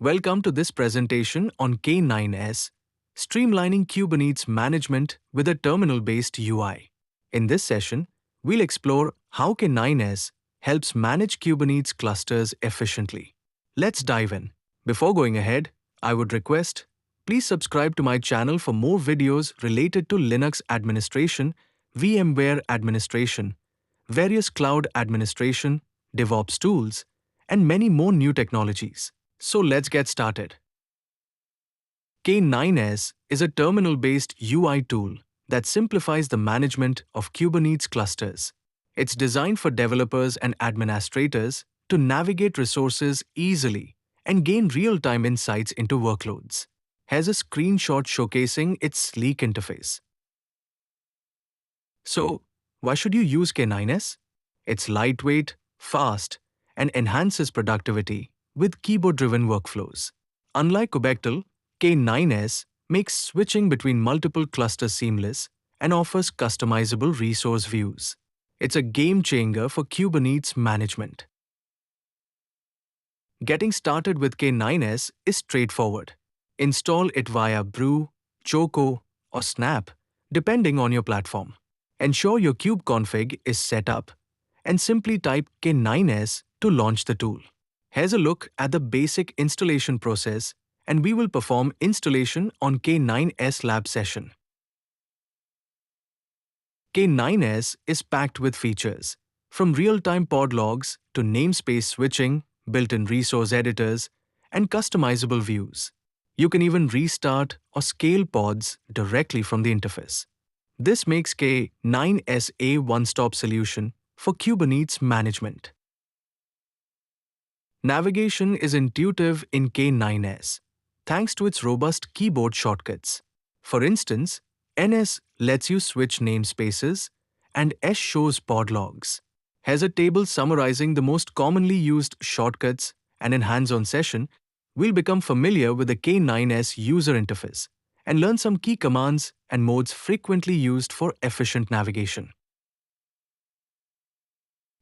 Welcome to this presentation on K9S, streamlining Kubernetes management with a terminal-based UI. In this session, we'll explore how K9S helps manage Kubernetes clusters efficiently. Let's dive in. Before going ahead, I would request, please subscribe to my channel for more videos related to Linux administration, VMware administration, various cloud administration, DevOps tools, and many more new technologies. So let's get started. K9S is a terminal-based UI tool that simplifies the management of Kubernetes clusters. It's designed for developers and administrators to navigate resources easily and gain real-time insights into workloads. Here's a screenshot showcasing its sleek interface. So, why should you use K9S? It's lightweight, fast, and enhances productivity with keyboard-driven workflows. Unlike Kubectl, K9S makes switching between multiple clusters seamless and offers customizable resource views. It's a game-changer for Kubernetes management. Getting started with K9S is straightforward. Install it via Brew, Choco, or Snap, depending on your platform. Ensure your kubeconfig is set up, and simply type K9S to launch the tool. Here's a look at the basic installation process, and we will perform installation on K9S Lab session. K9S is packed with features, from real-time pod logs to namespace switching, built-in resource editors, and customizable views. You can even restart or scale pods directly from the interface. This makes K9S a one-stop solution for Kubernetes management. Navigation is intuitive in K9S, thanks to its robust keyboard shortcuts. For instance, NS lets you switch namespaces, and S shows pod logs. Here's a table summarizing the most commonly used shortcuts, and in hands-on session, we'll become familiar with the K9S user interface and learn some key commands and modes frequently used for efficient navigation.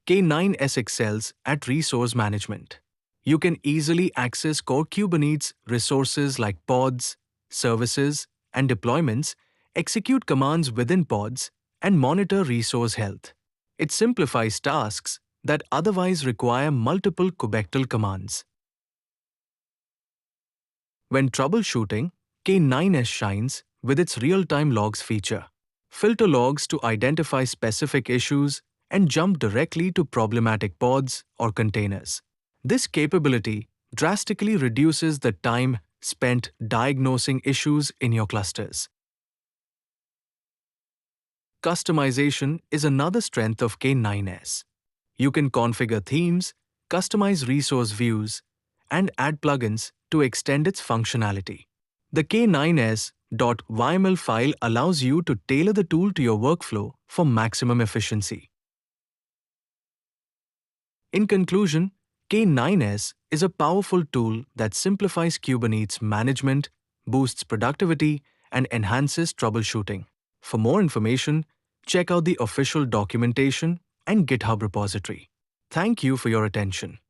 K9S excels at resource management. You can easily access core Kubernetes resources like pods, services, and deployments, execute commands within pods, and monitor resource health. It simplifies tasks that otherwise require multiple Kubectl commands. When troubleshooting, K9S shines with its real-time logs feature. Filter logs to identify specific issues and jump directly to problematic pods or containers. This capability drastically reduces the time spent diagnosing issues in your clusters. Customization is another strength of K9S. You can configure themes, customize resource views, and add plugins to extend its functionality. The K9S.yml file allows you to tailor the tool to your workflow for maximum efficiency. In conclusion, K9S is a powerful tool that simplifies Kubernetes management, boosts productivity, and enhances troubleshooting. For more information, check out the official documentation and GitHub repository. Thank you for your attention.